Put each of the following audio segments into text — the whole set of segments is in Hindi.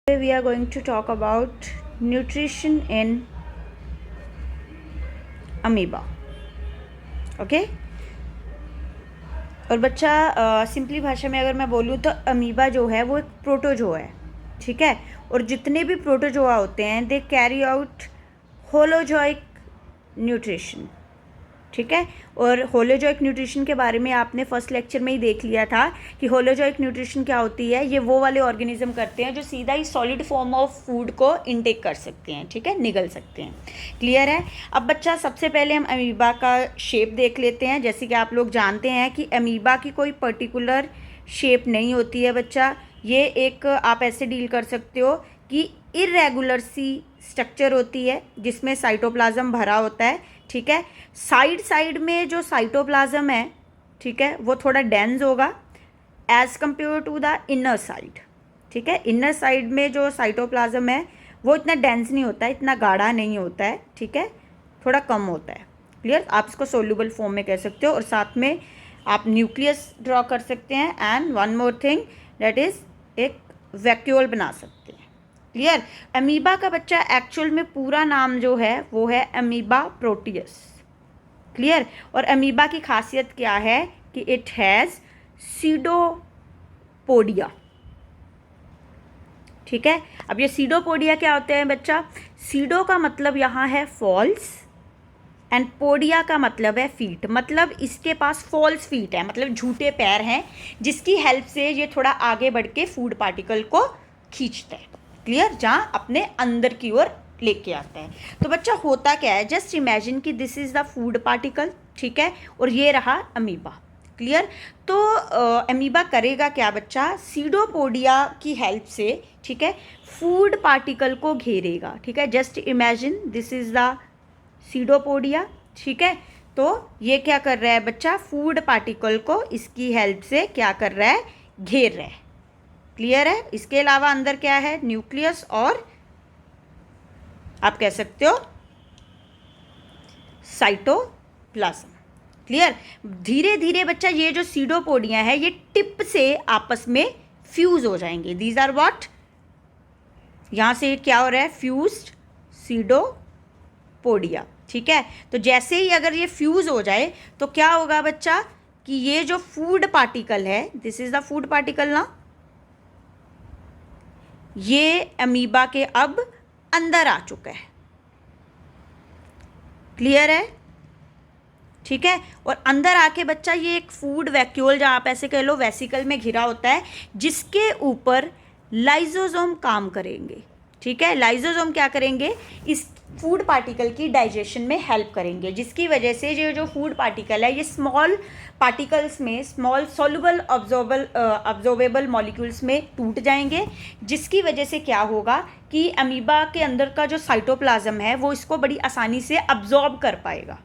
Today we are going to talk about nutrition in amoeba. Okay और बच्चा सिंपली भाषा में अगर मैं बोलूँ तो अमीबा जो है वो एक प्रोटोजोआ है, ठीक है। और जितने भी प्रोटोजोआ होते हैं they carry out holozoic nutrition, ठीक है। और होलोजोइक न्यूट्रिशन के बारे में आपने फर्स्ट लेक्चर में ही देख लिया था कि होलोजोइक न्यूट्रिशन क्या होती है। ये वो वाले ऑर्गेनिज्म करते हैं जो सीधा ही सॉलिड फॉर्म ऑफ फूड को इनटेक कर सकते हैं, ठीक है, निगल सकते हैं। क्लियर है। अब बच्चा सबसे पहले हम अमीबा का शेप देख लेते हैं। जैसे कि आप लोग जानते हैं कि अमीबा की कोई पर्टिकुलर शेप नहीं होती है बच्चा। ये एक आप ऐसे डील कर सकते हो कि इरेगुलर सी स्ट्रक्चर होती है जिसमें साइटोप्लाज्म भरा होता है, ठीक है। साइड में जो साइटोप्लाज्म है, ठीक है, वो थोड़ा डेंस होगा as compare to the inner side, ठीक है। इनर साइड में जो साइटोप्लाज्म है वो इतना डेंस नहीं होता है, इतना गाढ़ा नहीं होता है, ठीक है, थोड़ा कम होता है। क्लियर। आप इसको सोल्यूबल फॉर्म में कह सकते हो। और साथ में आप न्यूक्लियस ड्रॉ कर सकते हैं and one more thing that is एक वैक्यूल बना सकते हैं। क्लियर। अमीबा का बच्चा एक्चुअल में पूरा नाम जो है वो है अमीबा प्रोटियस। क्लियर। और अमीबा की खासियत क्या है कि इट हैज़ सीडोपोडिया, ठीक है। अब ये सीडोपोडिया क्या होते हैं बच्चा? सीडो का मतलब यहाँ है फॉल्स एंड पोडिया का मतलब है फीट। मतलब इसके पास फॉल्स फीट है, मतलब झूठे पैर हैं जिसकी हेल्प से ये थोड़ा आगे बढ़ के फूड पार्टिकल को खींचता है। क्लियर। जहाँ अपने अंदर की ओर लेके आता है। तो बच्चा होता क्या है, जस्ट इमेजिन कि this is the food particle, ठीक है, और ये रहा अमीबा। क्लियर। तो अमीबा करेगा क्या बच्चा? सीडोपोडिया की हेल्प से, ठीक है, फूड पार्टिकल को घेरेगा, ठीक है। Just imagine this is the pseudopodia, ठीक है। तो ये क्या कर रहा है बच्चा? फूड पार्टिकल को इसकी हेल्प से क्या कर रहा है? घेर रहा है। क्लियर है। इसके अलावा अंदर क्या है? न्यूक्लियस और आप कह सकते हो साइटोप्लाज्म। क्लियर। धीरे धीरे बच्चा ये जो सीडोपोडिया है ये टिप से आपस में फ्यूज हो जाएंगे। These are what? यहां से क्या हो रहा है? फ्यूज्ड सीडोपोडिया, ठीक है। तो जैसे ही अगर ये फ्यूज हो जाए तो क्या होगा बच्चा कि ये जो फूड पार्टिकल है, this is the food particle ना, ये अमीबा के अब अंदर आ चुका है। क्लियर है, ठीक है। और अंदर आके बच्चा ये एक फूड वैक्यूल, जहाँ आप ऐसे कह लो वेसिकल में घिरा होता है, जिसके ऊपर लाइजोसोम काम करेंगे, ठीक है। लाइजोसोम क्या करेंगे? इस फूड पार्टिकल की डाइजेशन में हेल्प करेंगे, जिसकी वजह से ये जो फूड पार्टिकल है ये स्मॉल पार्टिकल्स में, स्मॉल सॉल्युबल ऑब्जॉर्वेबल मॉलिक्यूल्स में टूट जाएंगे, जिसकी वजह से क्या होगा कि अमीबा के अंदर का जो साइटोप्लाज्म है वो इसको बड़ी आसानी से अब्जॉर्ब कर पाएगा।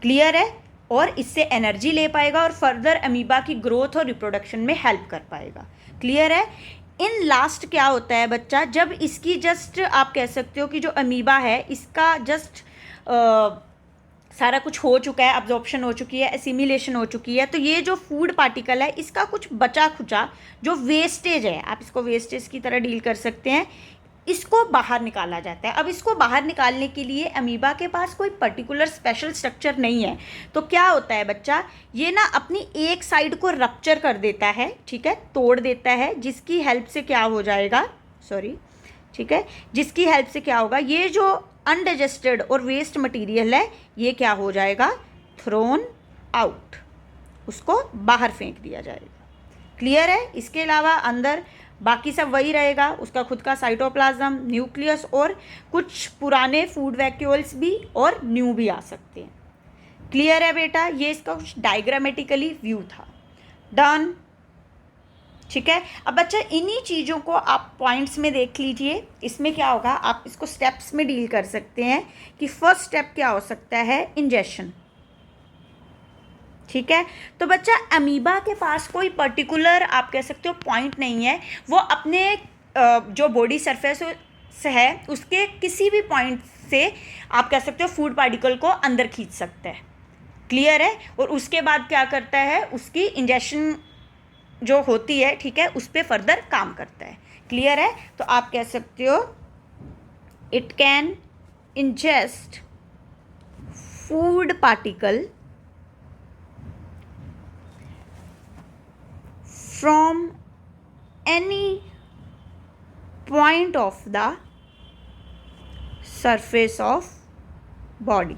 क्लियर है। और इससे एनर्जी ले पाएगा और फर्दर अमीबा की ग्रोथ और रिप्रोडक्शन में हेल्प कर पाएगा। क्लियर है। इन लास्ट क्या होता है बच्चा? जब इसकी जस्ट आप कह सकते हो कि जो अमीबा है इसका जस्ट सारा कुछ हो चुका है, अब्जॉर्प्शन हो चुकी है, एसिमिलेशन हो चुकी है, तो ये जो फूड पार्टिकल है इसका कुछ बचा खुचा जो वेस्टेज है, आप इसको वेस्टेज की तरह डील कर सकते हैं, इसको बाहर निकाला जाता है। अब इसको बाहर निकालने के लिए अमीबा के पास कोई पर्टिकुलर स्पेशल स्ट्रक्चर नहीं है। तो क्या होता है बच्चा? ये ना अपनी एक साइड को रप्चर कर देता है, ठीक है, तोड़ देता है, जिसकी हेल्प से क्या हो जाएगा, ठीक है, जिसकी हेल्प से क्या होगा, ये जो अनडाइजेस्टेड और वेस्ट मटेरियल है ये क्या हो जाएगा? थ्रोन आउट, उसको बाहर फेंक दिया जाएगा। क्लियर है। इसके अलावा अंदर बाकी सब वही रहेगा, उसका खुद का साइटोप्लाज्म, न्यूक्लियस और कुछ पुराने फूड वैक्यूल्स भी और न्यू भी आ सकते हैं। क्लियर है बेटा। ये इसका कुछ डायग्रामेटिकली व्यू था। डन, ठीक है। अब बच्चा इन्हीं चीज़ों को आप पॉइंट्स में देख लीजिए। इसमें क्या होगा, आप इसको स्टेप्स में डील कर सकते हैं कि फर्स्ट स्टेप क्या हो सकता है? इंजेक्शन, ठीक है। तो बच्चा अमीबा के पास कोई पर्टिकुलर आप कह सकते हो पॉइंट नहीं है, वो अपने जो बॉडी सरफेस है उसके किसी भी पॉइंट से आप कह सकते हो फूड पार्टिकल को अंदर खींच सकता है। क्लियर है। और उसके बाद क्या करता है? उसकी इंजेक्शन जो होती है, ठीक है, उस पर फर्दर काम करता है। क्लियर है? तो आप कह सकते हो it can ingest food particle from any point of the surface of body.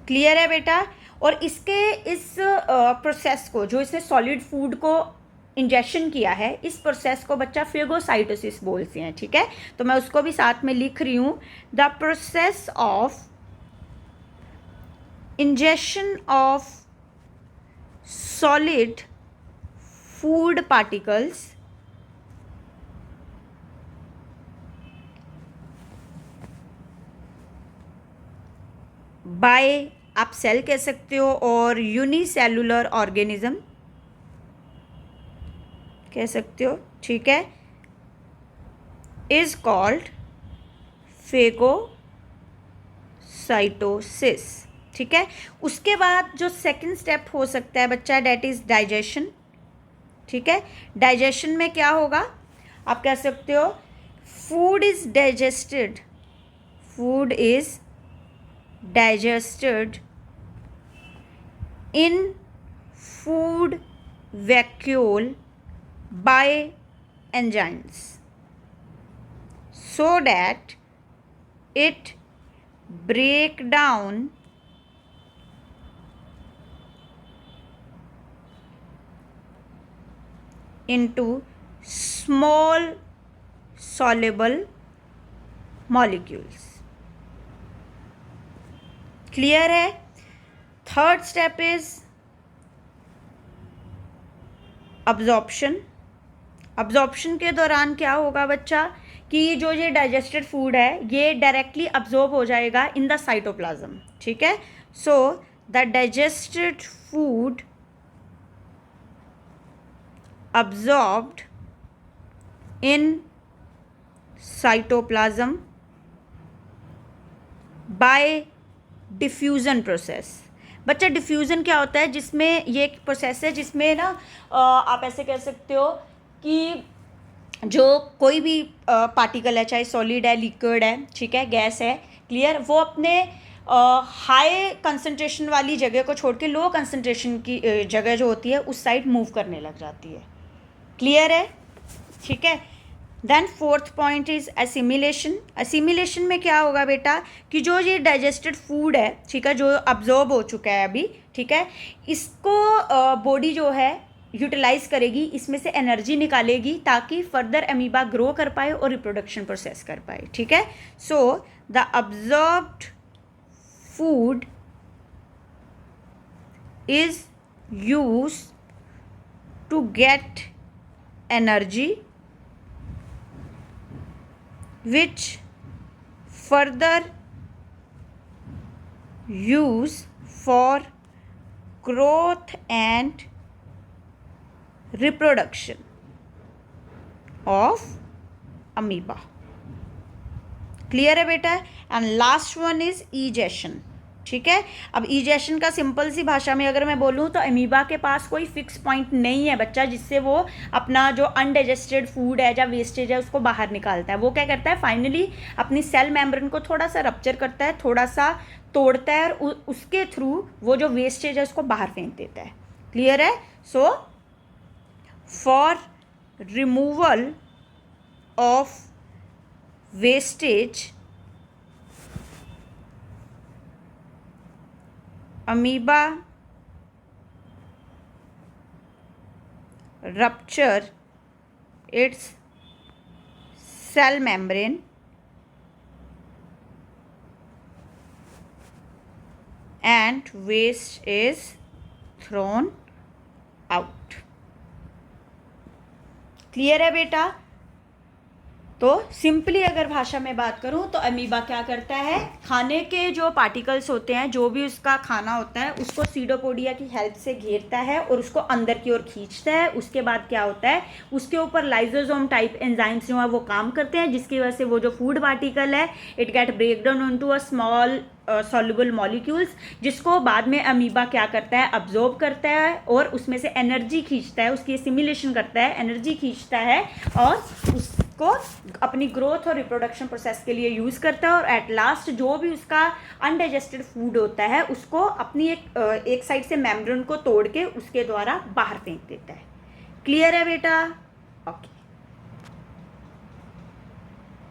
Clear है बेटा? और इसके इस प्रोसेस को, जो इसने सॉलिड फूड को इंजेक्शन किया है, इस प्रोसेस को बच्चा फेगोसाइटोसिस बोलते हैं। ठीक है, तो मैं उसको भी साथ में लिख रही हूँ। The process of injection of solid food particles by, आप सेल कह सकते हो, और यूनिसेलुलर ऑर्गेनिज्म कह सकते हो। ठीक है, इज कॉल्ड फेगोसाइटोसिस। ठीक है, उसके बाद जो सेकंड स्टेप हो सकता है बच्चा, डेट इज डाइजेशन। ठीक है, डाइजेशन में क्या होगा? आप कह सकते हो food is digested, food is digested in food vacuole by enzymes so that it break down into small soluble molecules। Clear है? Third step is absorption. Absorption के दौरान क्या होगा बच्चा कि जो ये डाइजेस्टेड फूड है ये डायरेक्टली अब्जॉर्ब हो जाएगा इन द साइटोप्लाज्म। ठीक है, so the digested food absorbed in cytoplasm by diffusion process. बच्चा डिफ्यूज़न क्या होता है? जिसमें ये एक प्रोसेस है जिसमें ना आप ऐसे कह सकते हो कि जो कोई भी पार्टिकल है, चाहे सॉलिड है, लिक्विड है, ठीक है, गैस है, क्लियर, वो अपने हाई कंसंट्रेशन वाली जगह को छोड़ के लो कंसंट्रेशन की जगह जो होती है उस साइड मूव करने लग जाती है। क्लियर है? ठीक है, then fourth point is assimilation. Assimilation में क्या होगा बेटा कि जो ये डाइजेस्टेड फूड है, ठीक है, जो अब्जॉर्ब हो चुका है अभी, ठीक है, इसको बॉडी जो है यूटिलाइज करेगी, इसमें से एनर्जी निकालेगी ताकि फर्दर अमीबा ग्रो कर पाए और रिप्रोडक्शन प्रोसेस कर पाए। ठीक है, so the absorbed food is use to get energy which further use for growth and reproduction of amoeba। Clear है बेटा? And last one is egestion. ठीक है, अब इजेशन का सिंपल सी भाषा में अगर मैं बोलूँ तो अमीबा के पास कोई फिक्स पॉइंट नहीं है बच्चा जिससे वो अपना जो अनडाइजेस्टेड फूड है या वेस्टेज है उसको बाहर निकालता है। वो क्या करता है, फाइनली अपनी सेल मेम्ब्रेन को थोड़ा सा रप्चर करता है, थोड़ा सा तोड़ता है और उसके थ्रू वो जो वेस्टेज है उसको बाहर फेंक देता है। क्लियर है? So for removal of wastage amoeba rupture its cell membrane and waste is thrown out। Clear है बेटा? तो सिंपली अगर भाषा में बात करूं तो अमीबा क्या करता है, खाने के जो पार्टिकल्स होते हैं, जो भी उसका खाना होता है, उसको सीडोपोडिया की हेल्प से घेरता है और उसको अंदर की ओर खींचता है। उसके बाद क्या होता है, उसके ऊपर लाइजोसोम टाइप एंजाइम्स जो है वो काम करते हैं, जिसकी वजह से वो जो फूड पार्टिकल है it get break down into a small soluble molecules, जिसको बाद में अमीबा क्या करता है, अब्जॉर्ब करता है और उसमें से एनर्जी खींचता है, उसकी एसिमिलेशन करता है, एनर्जी खींचता है और उसको अपनी ग्रोथ और रिप्रोडक्शन प्रोसेस के लिए यूज़ करता है और एट लास्ट जो भी उसका अनडाइजेस्टेड फूड होता है उसको अपनी एक साइड से मेम्ब्रेन को तोड़ के उसके द्वारा बाहर फेंक देता है। क्लियर है बेटा?